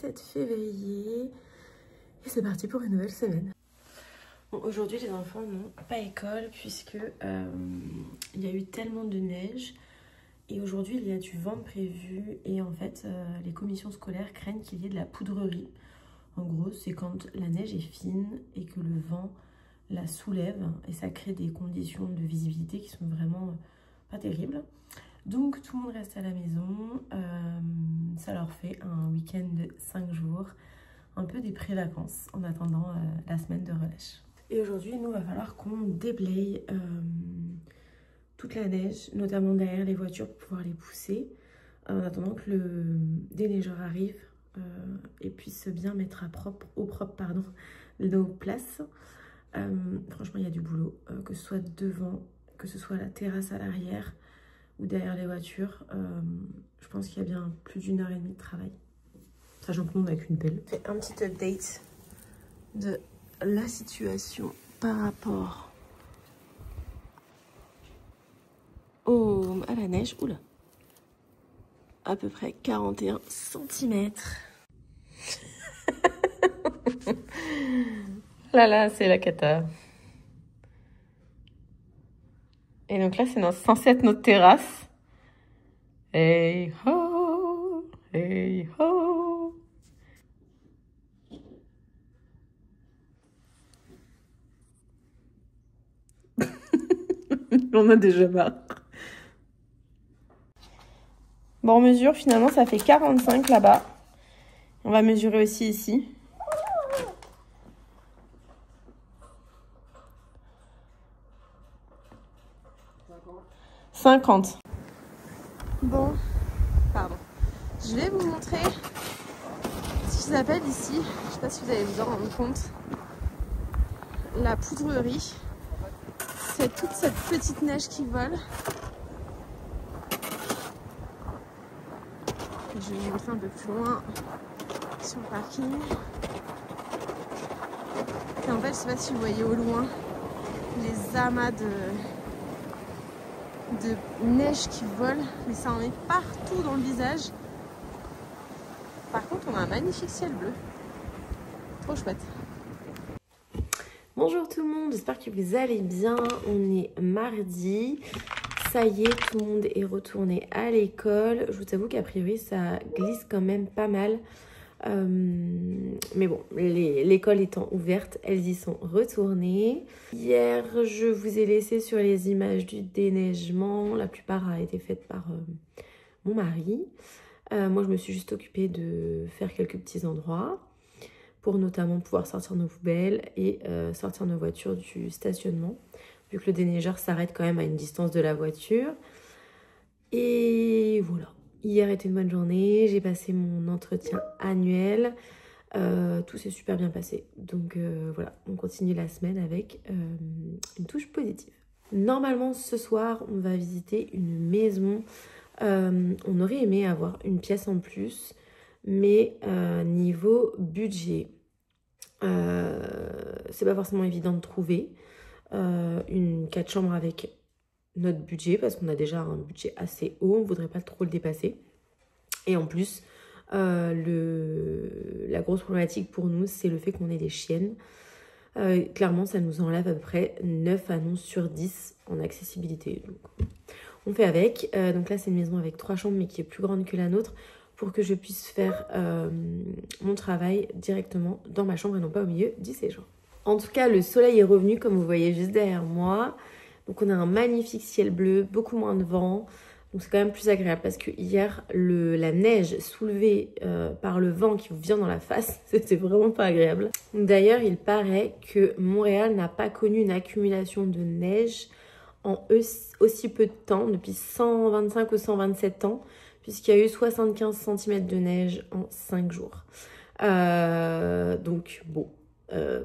17 février et c'est parti pour une nouvelle semaine. Bon, aujourd'hui les enfants n'ont pas école puisque il y a eu tellement de neige et aujourd'hui il y a du vent prévu et en fait les commissions scolaires craignent qu'il y ait de la poudrerie. En gros c'est quand la neige est fine et que le vent la soulève et ça crée des conditions de visibilité qui sont vraiment pas terribles. Donc tout le monde reste à la maison, ça leur fait un week-end de 5 jours, un peu des pré-vacances en attendant la semaine de relâche. Et aujourd'hui, nous, il va falloir qu'on déblaye toute la neige, notamment derrière les voitures pour pouvoir les pousser, en attendant que le déneigeur arrive et puisse bien mettre au propre nos places. Franchement, il y a du boulot, que ce soit devant, que ce soit la terrasse à l'arrière, ou derrière les voitures, je pense qu'il y a bien plus d'1h30 de travail. Sachant que nous on n'a qu'une pelle. Fait un petit update de la situation par rapport à la neige. Oula, à peu près 41 cm. Là, c'est la cata. Et donc là, c'est censé être notre terrasse. Hey ho, hey ho. On a déjà marre. Bon, on mesure, finalement, ça fait 45 là-bas. On va mesurer aussi ici. « 50. » Bon, pardon. Je vais vous montrer ce qu'ils appellent ici, je ne sais pas si vous allez vous en rendre compte, la poudrerie. C'est toute cette petite neige qui vole. Je vais vous montrer un peu plus loin sur le parking. Et en fait, je ne sais pas si vous voyez au loin les amas de neige qui vole, mais ça en est partout dans le visage. Par contre, on a un magnifique ciel bleu. Trop chouette. Bonjour tout le monde, j'espère que vous allez bien. On est mardi. Ça y est, tout le monde est retourné à l'école. Je vous avoue qu'a priori, ça glisse quand même pas mal. Mais bon, l'école étant ouverte, elles y sont retournées. Hier, je vous ai laissé sur les images du déneigement. La plupart a été faite par mon mari. Moi, je me suis juste occupée de faire quelques petits endroits pour notamment pouvoir sortir nos poubelles et sortir nos voitures du stationnement, vu que le déneigeur s'arrête quand même à une distance de la voiture. Et voilà. Hier était une bonne journée, j'ai passé mon entretien annuel, tout s'est super bien passé. Donc voilà, on continue la semaine avec une touche positive. Normalement ce soir, on va visiter une maison. On aurait aimé avoir une pièce en plus, mais niveau budget, c'est pas forcément évident de trouver une 4 chambres avec notre budget, parce qu'on a déjà un budget assez haut, on ne voudrait pas trop le dépasser. Et en plus, la grosse problématique pour nous, c'est le fait qu'on ait des chiennes. Clairement, ça nous enlève à peu près 9 annonces sur 10 en accessibilité. Donc, on fait avec. Donc là, c'est une maison avec 3 chambres, mais qui est plus grande que la nôtre, pour que je puisse faire mon travail directement dans ma chambre et non pas au milieu du séjour. En tout cas, le soleil est revenu, comme vous voyez juste derrière moi. Donc on a un magnifique ciel bleu, beaucoup moins de vent. Donc c'est quand même plus agréable parce que hier, la neige soulevée par le vent qui vous vient dans la face, c'était vraiment pas agréable. D'ailleurs, il paraît que Montréal n'a pas connu une accumulation de neige en aussi peu de temps, depuis 125 ou 127 ans, puisqu'il y a eu 75 cm de neige en 5 jours. Donc bon,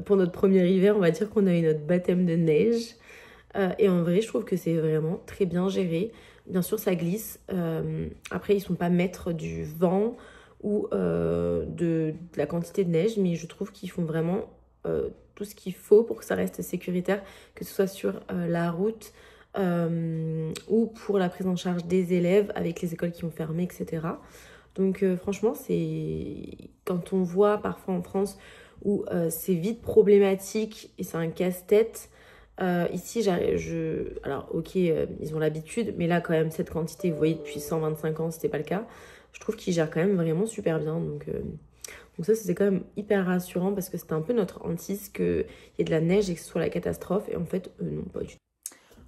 pour notre premier hiver, on va dire qu'on a eu notre baptême de neige. Et en vrai, je trouve que c'est vraiment très bien géré. Bien sûr, ça glisse. Après, ils ne sont pas maîtres du vent ou de la quantité de neige, mais je trouve qu'ils font vraiment tout ce qu'il faut pour que ça reste sécuritaire, que ce soit sur la route ou pour la prise en charge des élèves avec les écoles qui ont fermé, etc. Donc franchement, c'est quand on voit parfois en France où c'est vite problématique et c'est un casse-tête. Ici, alors ok, ils ont l'habitude, mais là quand même cette quantité, vous voyez, depuis 125 ans, c'était pas le cas. Je trouve qu'ils gèrent quand même vraiment super bien. Donc ça, c'était quand même hyper rassurant parce que c'était un peu notre hantise qu'il y ait de la neige et que ce soit la catastrophe. Et en fait, non, pas du tout.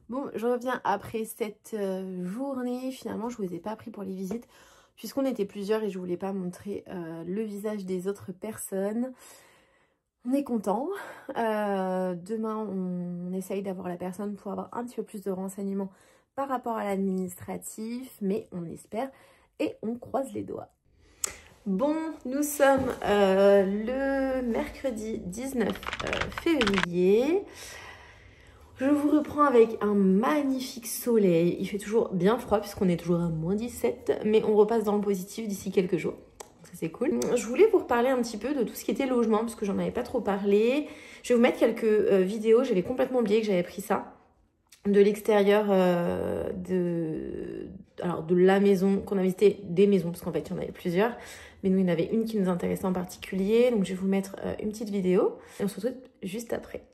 Bon, je reviens après cette journée. Finalement, je vous ai pas pris pour les visites puisqu'on était plusieurs et je voulais pas montrer le visage des autres personnes. On est content. Demain, on essaye d'avoir la personne pour avoir un petit peu plus de renseignements par rapport à l'administratif, mais on espère et on croise les doigts. Bon, nous sommes le mercredi 19 février. Je vous reprends avec un magnifique soleil. Il fait toujours bien froid puisqu'on est toujours à -17, mais on repasse dans le positif d'ici quelques jours. Ça, c'est cool. Je voulais vous reparler un petit peu de tout ce qui était logement parce que j'en avais pas trop parlé. Je vais vous mettre quelques vidéos. J'avais complètement oublié que j'avais pris ça de l'extérieur de la maison qu'on a visité, des maisons parce qu'en fait il y en avait plusieurs. Mais nous, il y en avait une qui nous intéressait en particulier. Donc je vais vous mettre une petite vidéo et on se retrouve juste après.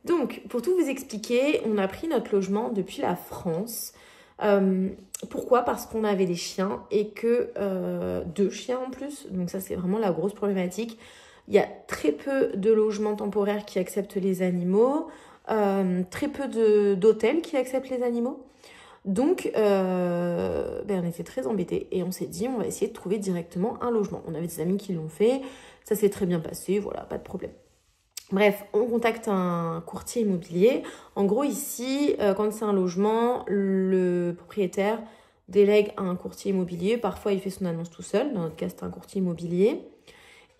Donc, pour tout vous expliquer, on a pris notre logement depuis la France. Pourquoi? Parce qu'on avait des chiens et que 2 chiens en plus. Donc ça, c'est vraiment la grosse problématique. Il y a très peu de logements temporaires qui acceptent les animaux. Très peu d'hôtels qui acceptent les animaux. Donc, on était très embêtés et on s'est dit, on va essayer de trouver directement un logement. On avait des amis qui l'ont fait. Ça s'est très bien passé. Voilà, pas de problème. Bref, on contacte un courtier immobilier. En gros, ici, quand c'est un logement, le propriétaire délègue à un courtier immobilier. Parfois, il fait son annonce tout seul. Dans notre cas, c'est un courtier immobilier.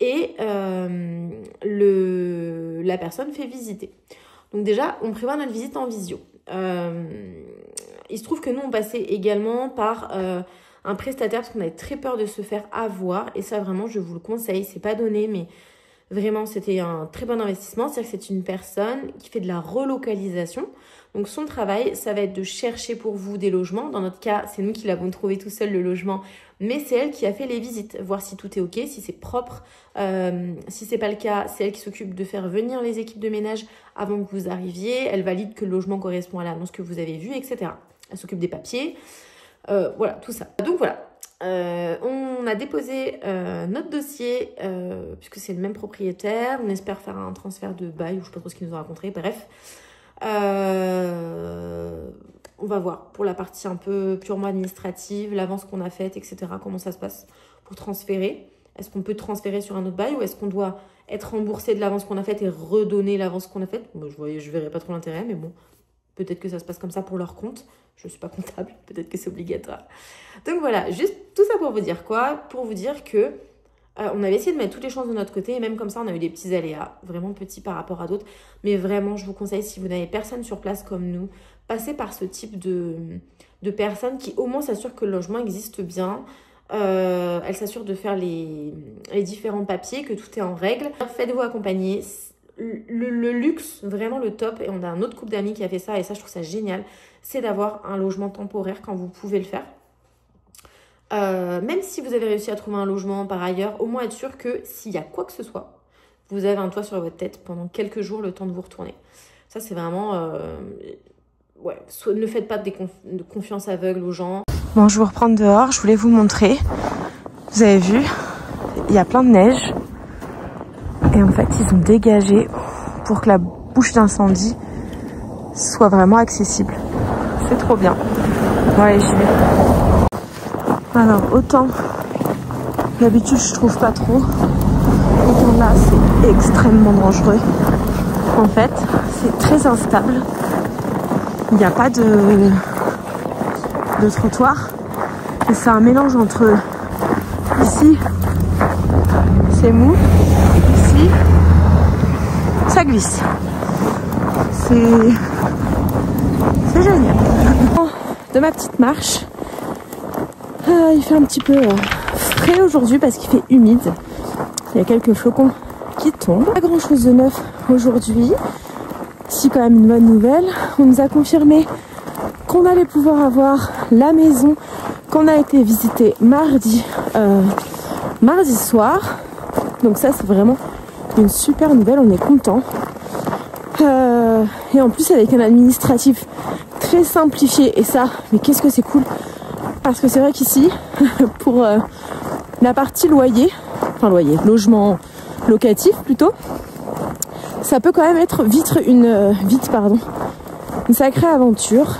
Et la personne fait visiter. Donc déjà, on prévoit notre visite en visio. Il se trouve que nous, on passait également par un prestataire parce qu'on avait très peur de se faire avoir. Et ça, vraiment, je vous le conseille. C'est pas donné, mais... Vraiment, c'était un très bon investissement. C'est-à-dire que c'est une personne qui fait de la relocalisation. Donc, son travail, ça va être de chercher pour vous des logements. Dans notre cas, c'est nous qui l'avons trouvé tout seul, le logement. Mais c'est elle qui a fait les visites, voir si tout est OK, si c'est propre. Si c'est pas le cas, c'est elle qui s'occupe de faire venir les équipes de ménage avant que vous arriviez. Elle valide que le logement correspond à l'annonce que vous avez vue, etc. Elle s'occupe des papiers. Voilà, tout ça. Donc, voilà. On a déposé notre dossier puisque c'est le même propriétaire. On espère faire un transfert de bail ou je sais pas trop ce qu'ils nous ont raconté. Bref, on va voir pour la partie un peu purement administrative, l'avance qu'on a faite, etc. Comment ça se passe pour transférer. Est-ce qu'on peut transférer sur un autre bail ou est-ce qu'on doit être remboursé de l'avance qu'on a faite et redonner l'avance qu'on a faite? Moi, je verrais pas trop l'intérêt, mais bon, peut-être que ça se passe comme ça pour leur compte. Je ne suis pas comptable, peut-être que c'est obligatoire. Donc voilà, juste tout ça pour vous dire quoi? Pour vous dire que on avait essayé de mettre toutes les chances de notre côté et même comme ça, on a eu des petits aléas, vraiment petits par rapport à d'autres. Mais vraiment, je vous conseille, si vous n'avez personne sur place comme nous, passez par ce type de personnes qui au moins s'assurent que le logement existe bien. Elle s'assure de faire les différents papiers, que tout est en règle. Faites-vous accompagner. Le luxe, vraiment le top, et on a un autre couple d'amis qui a fait ça, et ça je trouve ça génial, c'est d'avoir un logement temporaire quand vous pouvez le faire. Même si vous avez réussi à trouver un logement par ailleurs, au moins être sûr que s'il y a quoi que ce soit, vous avez un toit sur votre tête pendant quelques jours, le temps de vous retourner. Ça c'est vraiment... ne faites pas de confiance aveugle aux gens. Bon, je vais vous reprendre dehors, je voulais vous montrer. Vous avez vu, il y a plein de neige. Et en fait, ils ont dégagé pour que la bouche d'incendie soit vraiment accessible. C'est trop bien. Bon, allez, j'y vais. Alors, autant d'habitude, je trouve pas trop. Autant là, c'est extrêmement dangereux. En fait, c'est très instable. Il n'y a pas de trottoir. Et c'est un mélange entre ici, c'est mou. Ici, ça glisse. C'est génial. De ma petite marche, Il fait un petit peu frais aujourd'hui parce qu'il fait humide. Il y a quelques flocons qui tombent. Pas grand chose de neuf aujourd'hui. Si quand même une bonne nouvelle. On nous a confirmé qu'on allait pouvoir avoir la maison qu'on a été visiter mardi soir. Donc ça c'est vraiment une super nouvelle, on est content. Et en plus avec un administratif très simplifié et ça, mais qu'est-ce que c'est cool. Parce que c'est vrai qu'ici, pour la partie logement locatif plutôt, ça peut quand même être vite une sacrée aventure.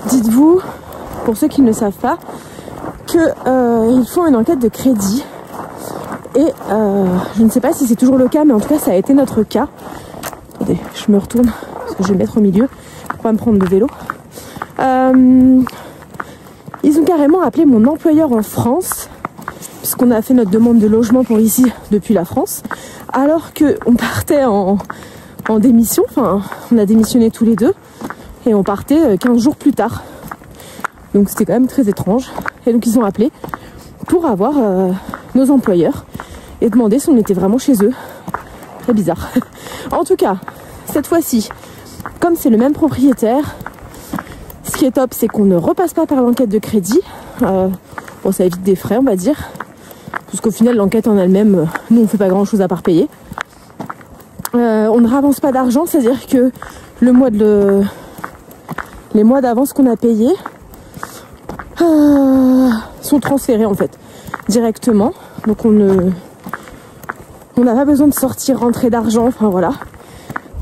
Dites-vous, pour ceux qui ne le savent pas, qu'ils font une enquête de crédit. Et je ne sais pas si c'est toujours le cas, mais en tout cas ça a été notre cas. Attendez, je me retourne parce que je vais me mettre au milieu pour pas me prendre de vélo. Ils ont carrément appelé mon employeur en France, puisqu'on a fait notre demande de logement pour ici depuis la France, alors qu'on partait en démission, enfin on a démissionné tous les deux, et on partait 15 jours plus tard. Donc c'était quand même très étrange. Et donc ils ont appelé pour avoir nos employeurs et demander si on était vraiment chez eux. Très bizarre. En tout cas, cette fois-ci, comme c'est le même propriétaire, ce qui est top, c'est qu'on ne repasse pas par l'enquête de crédit. Bon, ça évite des frais, on va dire. Parce qu'au final, l'enquête en elle-même, nous, on fait pas grand-chose à part payer. On ne ravance pas d'argent, c'est-à-dire que les mois d'avance qu'on a payés sont transférés en fait directement. Donc on n'a pas besoin de sortir, rentrer d'argent. Enfin voilà,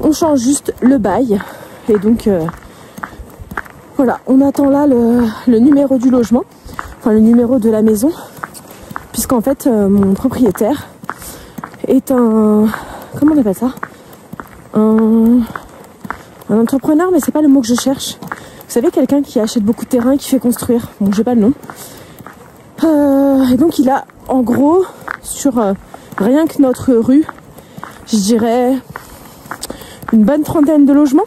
on change juste le bail. Et donc voilà, on attend là le numéro du logement, enfin le numéro de la maison, puisqu'en fait mon propriétaire est un, comment on appelle ça, un entrepreneur, mais c'est pas le mot que je cherche. Vous savez, quelqu'un qui achète beaucoup de terrain et qui fait construire. Bon, j'ai pas le nom. Et donc il a en gros sur rien que notre rue, je dirais une bonne trentaine de logements,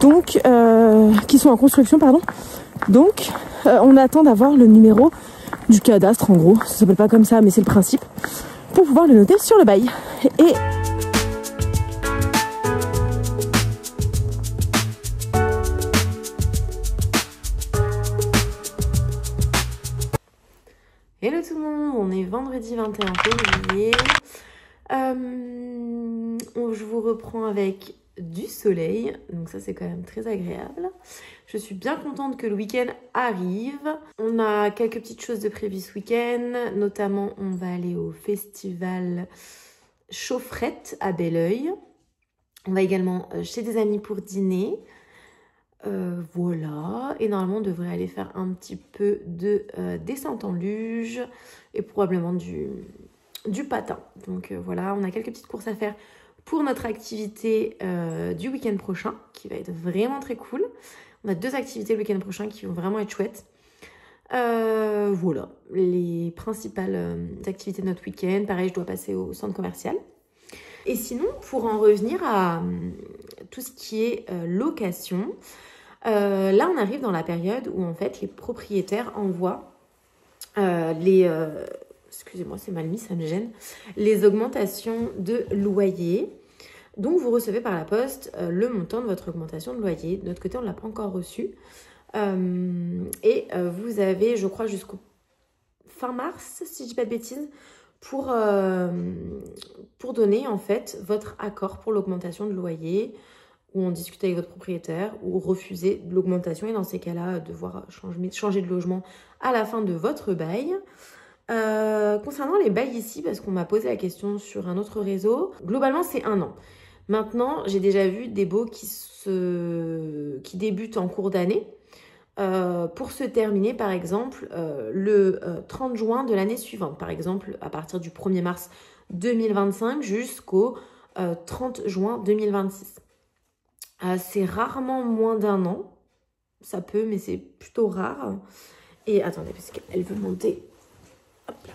donc qui sont en construction, pardon. Donc on attend d'avoir le numéro du cadastre, en gros, ça s'appelle pas comme ça mais c'est le principe, pour pouvoir le noter sur le bail. Et hello tout le monde, on est vendredi 21 février. Je vous reprends avec du soleil, donc ça c'est quand même très agréable. Je suis bien contente que le week-end arrive. On a quelques petites choses de prévues ce week-end, notamment on va aller au festival Chaufferette à Belleuil. On va également chez des amis pour dîner. Voilà, et normalement on devrait aller faire un petit peu de descente en luge et probablement du patin. Donc voilà, on a quelques petites courses à faire pour notre activité du week-end prochain qui va être vraiment très cool. On a 2 activités le week-end prochain qui vont vraiment être chouettes. Voilà, les principales activités de notre week-end. Pareil, je dois passer au centre commercial. Et sinon, pour en revenir à tout ce qui est location, là on arrive dans la période où en fait les propriétaires envoient excusez-moi c'est mal mis, ça me gêne, les augmentations de loyer. Donc vous recevez par la poste le montant de votre augmentation de loyer. De notre côté on ne l'a pas encore reçu. Vous avez, je crois, jusqu'au fin mars, si je dis pas de bêtises, pour donner en fait votre accord pour l'augmentation de loyer, où on discute avec votre propriétaire, ou refuser l'augmentation, et dans ces cas-là, devoir changer de logement à la fin de votre bail. Concernant les bails ici, parce qu'on m'a posé la question sur un autre réseau, globalement c'est 1 an. Maintenant, j'ai déjà vu des baux qui débutent en cours d'année, pour se terminer par exemple le 30 juin de l'année suivante. Par exemple, à partir du 1er mars 2025 jusqu'au 30 juin 2026. C'est rarement moins d'1 an. Ça peut, mais c'est plutôt rare. Et attendez, parce qu'elle veut monter. Hop là.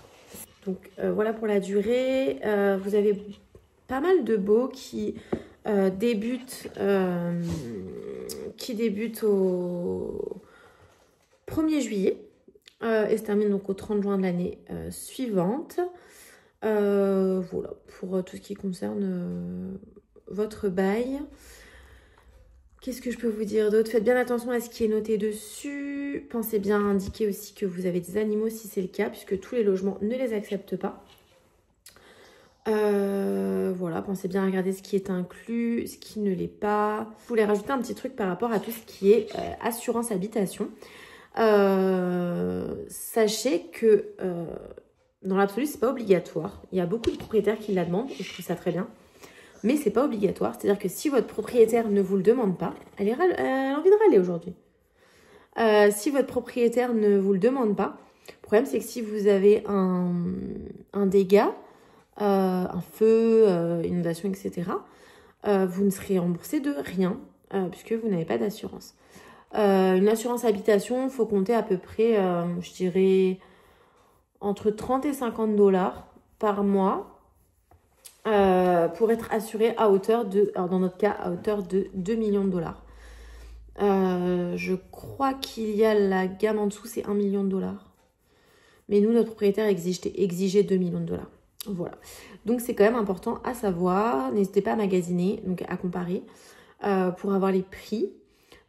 Donc voilà pour la durée. Vous avez pas mal de baux qui débutent au 1er juillet et se termine donc au 30 juin de l'année suivante. Voilà, pour tout ce qui concerne votre bail. Qu'est-ce que je peux vous dire d'autre? Faites bien attention à ce qui est noté dessus. Pensez bien à indiquer aussi que vous avez des animaux si c'est le cas, puisque tous les logements ne les acceptent pas. Voilà, pensez bien à regarder ce qui est inclus, ce qui ne l'est pas. Je voulais rajouter un petit truc par rapport à tout ce qui est assurance habitation. Sachez que dans l'absolu, c'est pas obligatoire. Il y a beaucoup de propriétaires qui la demandent et je trouve ça très bien. Mais c'est pas obligatoire. C'est-à-dire que si votre propriétaire ne vous le demande pas, elle a envie de râler aujourd'hui. Si votre propriétaire ne vous le demande pas, le problème c'est que si vous avez un dégât, un feu, inondation, etc., vous ne serez remboursé de rien puisque vous n'avez pas d'assurance. Une assurance habitation, il faut compter à peu près, je dirais, entre 30 et 50 $ par mois pour être assuré à hauteur de, alors dans notre cas, à hauteur de 2 millions de $. Je crois qu'il y a la gamme en dessous, c'est 1 million de $. Mais nous, notre propriétaire exigeait 2 millions de $. Voilà. Donc, c'est quand même important à savoir. N'hésitez pas à magasiner, donc à comparer pour avoir les prix.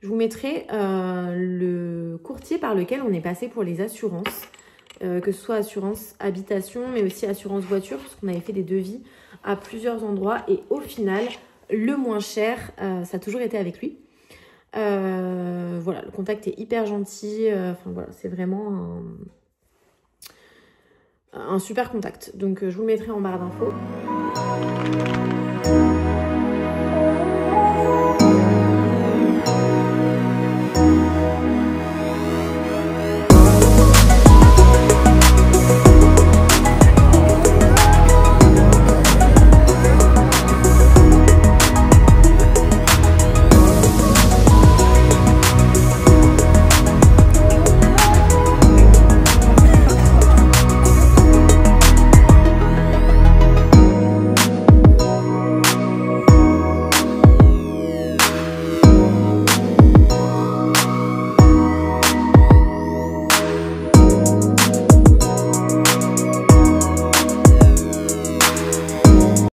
Je vous mettrai le courtier par lequel on est passé pour les assurances, que ce soit assurance habitation, mais aussi assurance voiture, parce qu'on avait fait des devis à plusieurs endroits. Et au final, le moins cher, ça a toujours été avec lui. Voilà, le contact est hyper gentil. Enfin voilà, c'est vraiment un super contact. Donc, je vous le mettrai en barre d'infos.